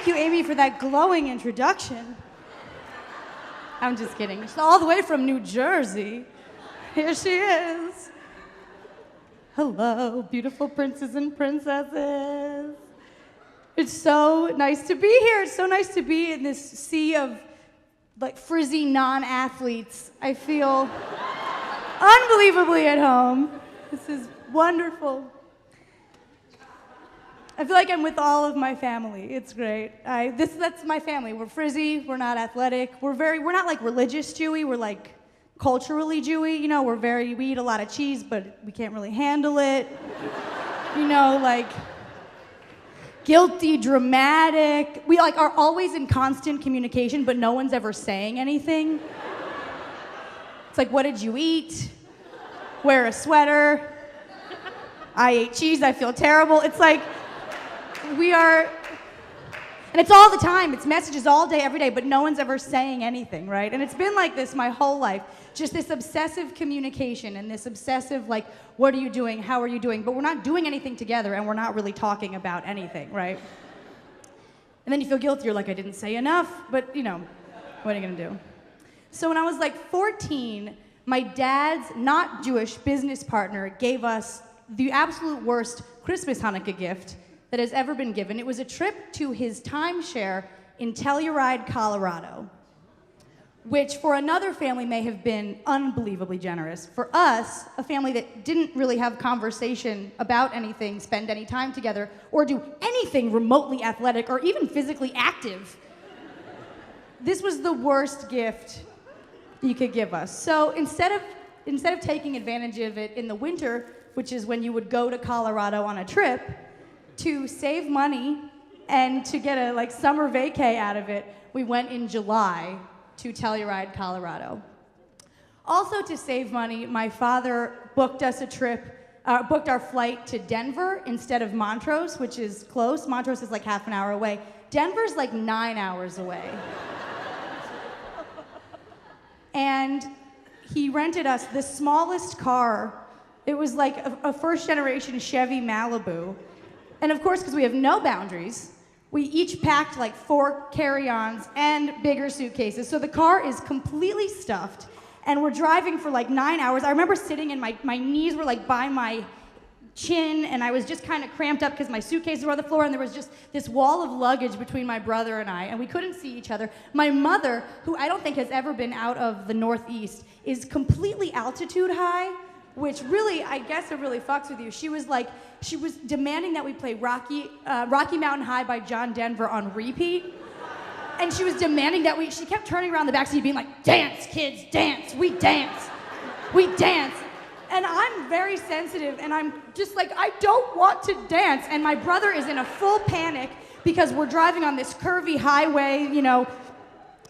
Thank you, Amy, for that glowing introduction. I'm just kidding. She's all the way from New Jersey. Here she is. Hello, beautiful princes and princesses. It's so nice to be here. It's so nice to be in this sea of like frizzy non-athletes. I feel unbelievably at home. This is wonderful. I feel like I'm with all of my family. It's great. That's my family. We're frizzy. We're not athletic. We're not like religious Jewy. We're like culturally Jewy. You know, we eat a lot of cheese, but we can't really handle it. You know, like guilty, dramatic. We like are always in constant communication, but no one's ever saying anything. It's like, what did you eat? Wear a sweater. I ate cheese. I feel terrible. It's like. We are, and it's all the time, it's messages all day, every day, but no one's ever saying anything, right? And it's been like this my whole life, just this obsessive communication and this obsessive, like, what are you doing, how are you doing? But we're not doing anything together and we're not really talking about anything, right? And then you feel guilty, you're like, I didn't say enough, but you know, what are you gonna do? So when I was like 14, my dad's not Jewish business partner gave us the absolute worst Christmas Hanukkah gift that has ever been given. It was a trip to his timeshare in Telluride, Colorado, which for another family may have been unbelievably generous. For us, a family that didn't really have conversation about anything, spend any time together, or do anything remotely athletic or even physically active, this was the worst gift you could give us. So instead of taking advantage of it in the winter, which is when you would go to Colorado on a trip, to save money and to get a like summer vacay out of it, we went in July to Telluride, Colorado. Also to save money, my father booked us a trip, booked our flight to Denver instead of Montrose, which is close. Montrose is like half an hour away. Denver's like 9 hours away. And he rented us the smallest car. It was like a first generation Chevy Malibu. And of course, because we have no boundaries, we each packed like 4 carry-ons and bigger suitcases. So the car is completely stuffed, and we're driving for like 9 hours. I remember sitting and my knees were like by my chin, and I was just kind of cramped up because my suitcases were on the floor, and there was just this wall of luggage between my brother and I, and we couldn't see each other. My mother, who I don't think has ever been out of the Northeast, is completely altitude high, which really, I guess it really fucks with you. She was demanding that we play Rocky Mountain High by John Denver on repeat. And she was demanding that she kept turning around the backseat being like, dance, kids, dance, we dance, we dance. And I'm very sensitive, and I'm just like, I don't want to dance. And my brother is in a full panic because we're driving on this curvy highway, you know,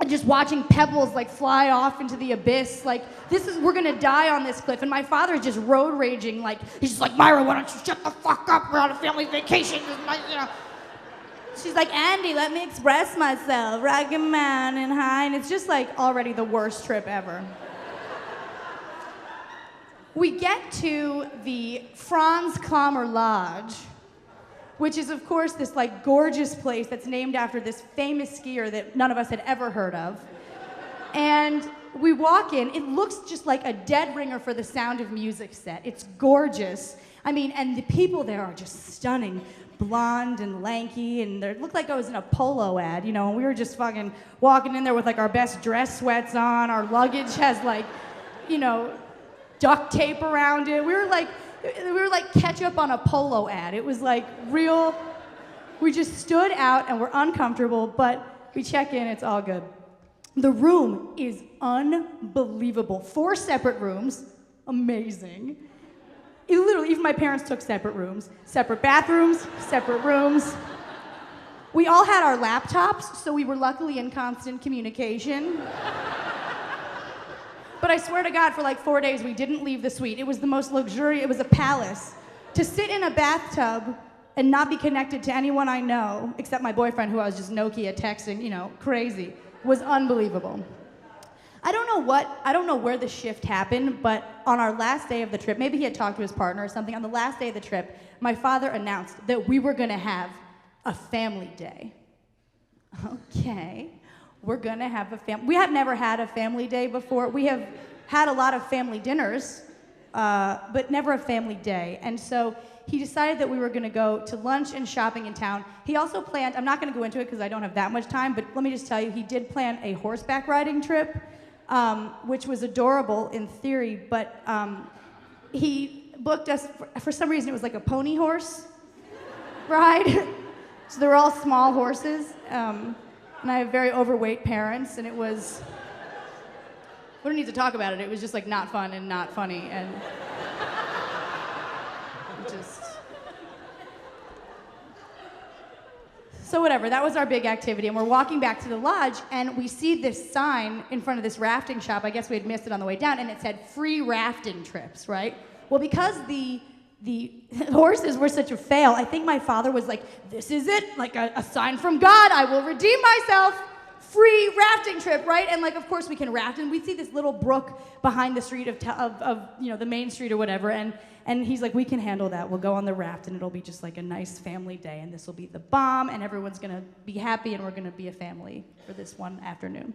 and just watching pebbles like fly off into the abyss. Like, we're gonna die on this cliff. And my father's just road raging, like, he's just like, Myra, why don't you shut the fuck up? We're on a family vacation. She's like, Andy, let me express myself. Rocky Mountain High. And it's just like already the worst trip ever. We get to the Franz Klammer Lodge, which is, of course, this like gorgeous place that's named after this famous skier that none of us had ever heard of. And we walk in, it looks just like a dead ringer for the Sound of Music set. It's gorgeous. I mean, and the people there are just stunning. Blonde and lanky, and they looked like I was in a polo ad, you know, and we were just fucking walking in there with like our best dress sweats on. Our luggage has like, you know, duct tape around it. We were like ketchup on a polo ad. It was like real, we just stood out and we're uncomfortable, but we check in, it's all good. The room is unbelievable. 4 separate rooms, amazing. It literally, even my parents took separate rooms, separate bathrooms, separate rooms. We all had our laptops, so we were luckily in constant communication. But I swear to God, for like 4 days, we didn't leave the suite. It was the most luxurious, it was a palace. To sit in a bathtub and not be connected to anyone I know, except my boyfriend, who I was just Nokia texting, you know, crazy, was unbelievable. I don't know where the shift happened, but on our last day of the trip, maybe he had talked to his partner or something, on the last day of the trip, my father announced that we were gonna have a family day. okay, we're gonna have a family. We have never had a family day before. We have had a lot of family dinners, but never a family day. And so he decided that we were gonna go to lunch and shopping in town. He also planned, I'm not gonna go into it because I don't have that much time, but let me just tell you, he did plan a horseback riding trip, which was adorable in theory, but he booked us, for some reason it was like a pony horse ride. So they were all small horses, and I have very overweight parents, and it was, we don't need to talk about it, it was just like not fun and not funny, and just... So whatever, that was our big activity, and we're walking back to the lodge, and we see this sign in front of this rafting shop. I guess we had missed it on the way down, and it said free rafting trips, right? Well, because the horses were such a fail, I think my father was like, this is it, like a sign from God, I will redeem myself, free rafting trip, right? And like, of course we can raft, and we see this little brook behind the street of you know, the main street or whatever, and he's like, we can handle that, we'll go on the raft, and it'll be just like a nice family day, and this will be the bomb, and everyone's gonna be happy, and we're gonna be a family for this one afternoon.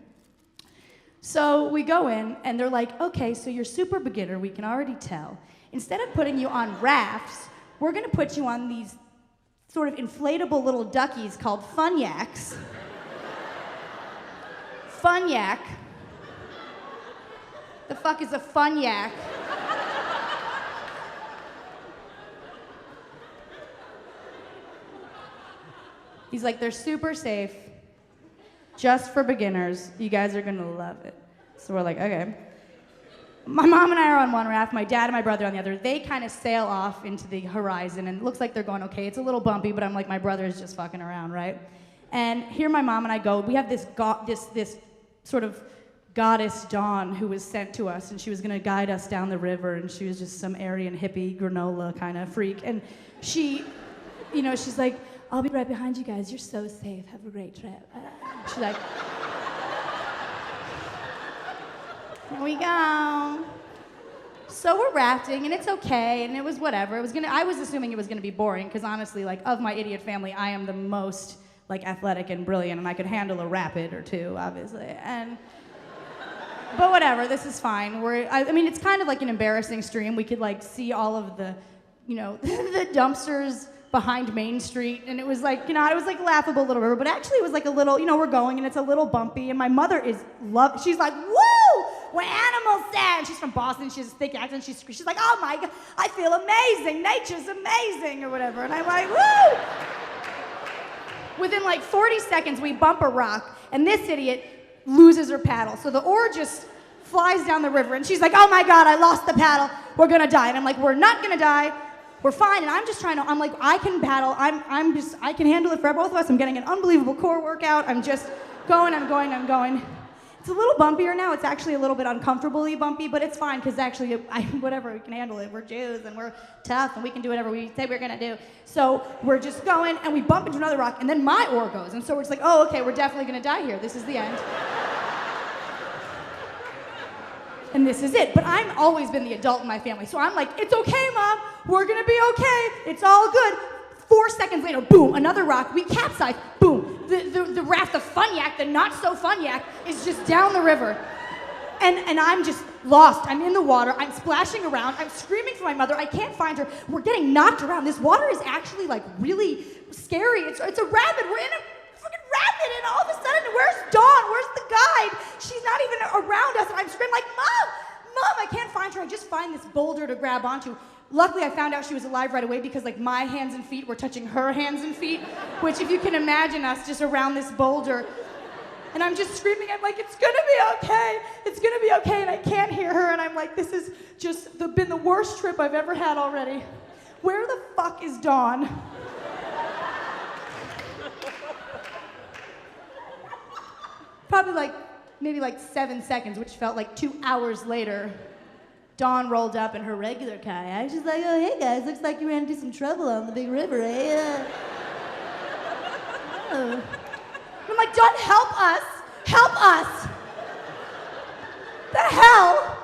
So we go in, and they're like, okay, so you're super beginner, we can already tell. Instead of putting you on rafts, we're gonna put you on these sort of inflatable little duckies called Fun-Yaks. Fun-Yak. The fuck is a Fun-Yak? He's like, they're super safe, just for beginners. You guys are gonna love it. So we're like, okay. My mom and I are on one raft, my dad and my brother on the other. They kind of sail off into the horizon, and it looks like they're going okay. It's a little bumpy, but I'm like, my brother is just fucking around, right? And here my mom and I go. We have this sort of goddess Dawn who was sent to us, and she was gonna guide us down the river, and she was just some Aryan hippie granola kind of freak. And she, you know, she's like, I'll be right behind you guys. You're so safe. Have a great trip. She's like, here we go. So we're rafting, and it's okay, and it was whatever. I was assuming it was gonna be boring, because honestly, like, of my idiot family, I am the most, like, athletic and brilliant, and I could handle a rapid or two, obviously. But whatever, this is fine. I mean, it's kind of like an embarrassing stream. We could, like, see all of the, you know, the dumpsters behind Main Street, and it was like, you know, it was like laughable little river, but actually it was like a little, you know, we're going, and it's a little bumpy, and my mother she's like, woo, what animals say, and she's from Boston, she has a thick accent, she's like, oh my God, I feel amazing, nature's amazing, or whatever, and I'm like, woo! Within like 40 seconds, we bump a rock, and this idiot loses her paddle, so the oar just flies down the river, and she's like, oh my God, I lost the paddle, we're gonna die, and I'm like, we're not gonna die, we're fine, and I'm like, I can paddle, I can handle it for both of us, I'm getting an unbelievable core workout, I'm just going. It's a little bumpier now, it's actually a little bit uncomfortably bumpy, but it's fine, because actually, whatever, we can handle it, we're Jews, and we're tough, and we can do whatever we say we're gonna do. So we're just going, and we bump into another rock, and then my oar goes, and so we're just like, oh, okay, we're definitely gonna die here, this is the end. And this is it. But I've always been the adult in my family. So I'm like, it's okay, Mom. We're gonna be okay. It's all good. 4 seconds later, boom, another rock. We capsize. Boom. The raft of Fun-Yak, the not-so-Fun-Yak, is just down the river. And I'm just lost. I'm in the water. I'm splashing around. I'm screaming for my mother. I can't find her. We're getting knocked around. This water is actually like really scary. It's a rapid. We're in a fucking rapid, and all of a sudden, where's Dawn? Where's the guide? She's not even around us, and I'm screaming like, Mom, I can't find her. I just find this boulder to grab onto. Luckily, I found out she was alive right away, because like my hands and feet were touching her hands and feet, which if you can imagine us just around this boulder. And I'm just screaming, I'm like, it's gonna be okay, it's gonna be okay, and I can't hear her, and I'm like, this has just been the worst trip I've ever had already. Where the fuck is Dawn? Probably maybe 7 seconds, which felt like 2 hours later. Dawn rolled up in her regular kayak. She's like, oh, hey guys, looks like you ran into some trouble on the big river, eh? Oh. I'm like, Dawn, help us! Help us! The hell?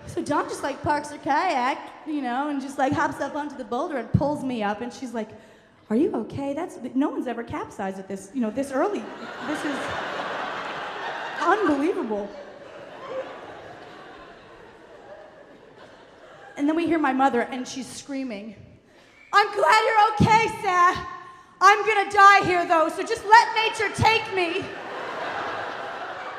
So Dawn just parks her kayak, you know, and just hops up onto the boulder and pulls me up, and she's like, are you okay? No one's ever capsized at this, this early. This is unbelievable. And then we hear my mother, and she's screaming, I'm glad you're okay, Sarah. I'm gonna die here, though, so just let nature take me.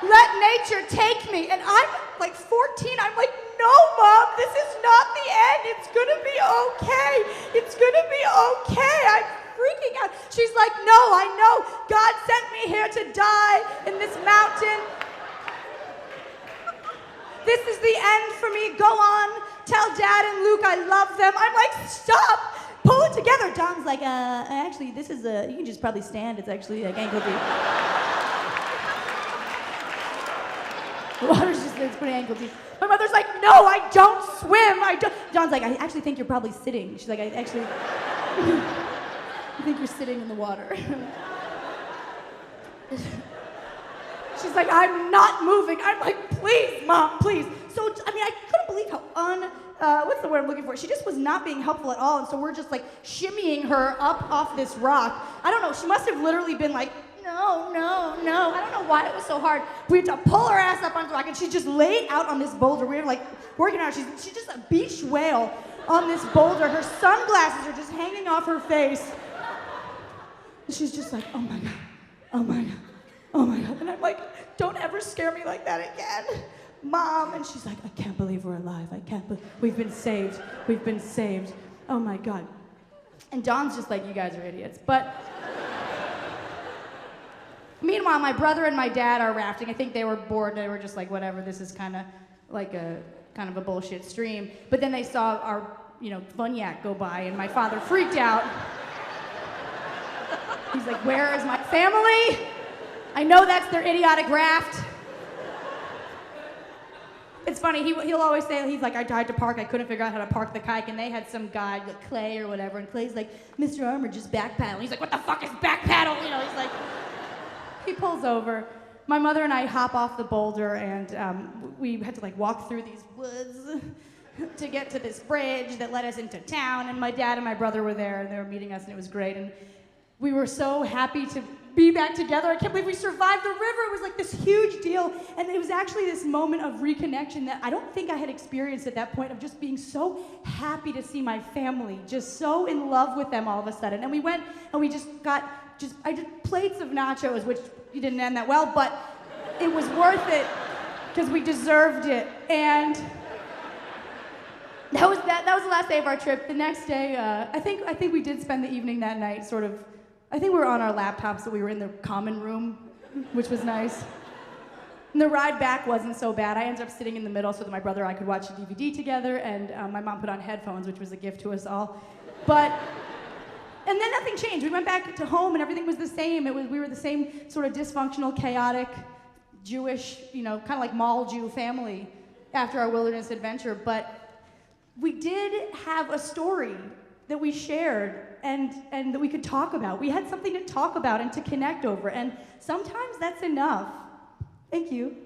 Let nature take me. And I'm like 14, I'm like, no, Mom, this is not the end. It's gonna be okay. It's gonna be okay. I'm freaking out. She's like, no, I know. God sent me here to die in this mountain. This is the end for me. Go on. Tell Dad and Luke I love them. I'm like, stop. Pull it together. Dom's like, actually, this is you can just probably stand. It's actually like ankle deep. The water's it's pretty ankle deep. My mother's like, no, I don't swim. John's like, I actually think you're probably sitting. She's like, I think you're sitting in the water. She's like, I'm not moving. I'm like, please, Mom, please. So, I couldn't believe how what's the word I'm looking for? She just was not being helpful at all, and so we're just like shimmying her up off this rock. I don't know, she must have literally been like, no. I don't know why it was so hard. We had to pull her ass up onto the rock, and she just laid out on this boulder. We were like working out. She's just a beach whale on this boulder. Her sunglasses are just hanging off her face. And she's just like, oh my God, oh my God, oh my God. And I'm like, don't ever scare me like that again, Mom. And she's like, I can't believe we're alive. I can't believe we've been saved. We've been saved. Oh my God. And Don's just like, you guys are idiots. But meanwhile, my brother and my dad are rafting. I think they were bored. They were just like, whatever, this is kind of like a bullshit stream. But then they saw our, Fun-Yak go by, and my father freaked out. He's like, where is my family? I know that's their idiotic raft. It's funny, he'll always say, he's like, I tried to park, I couldn't figure out how to park the kayak, and they had some guy, like Clay or whatever, and Clay's like, Mr. Armour, just back paddle. He's like, what the fuck is back paddle? He's like, he pulls over. My mother and I hop off the boulder, and we had to walk through these woods to get to this bridge that led us into town, and my dad and my brother were there, and they were meeting us, and it was great, and we were so happy to be back together. I can't believe we survived the river. It was like this huge deal, and it was actually this moment of reconnection that I don't think I had experienced at that point, of just being so happy to see my family, just so in love with them all of a sudden. And we went and we just got I did plates of nachos, which didn't end that well, but it was worth it because we deserved it. And that was the last day of our trip. The next day, I think we did spend the evening that night sort of. I think we were on our laptops, so we were in the common room, which was nice. And the ride back wasn't so bad. I ended up sitting in the middle so that my brother and I could watch the DVD together, and my mom put on headphones, which was a gift to us all. And then nothing changed. We went back to home, and everything was the same. We were the same sort of dysfunctional, chaotic, Jewish, kind of like mall Jew family after our wilderness adventure. But we did have a story that we shared and that we could talk about. We had something to talk about and to connect over, and sometimes that's enough. Thank you.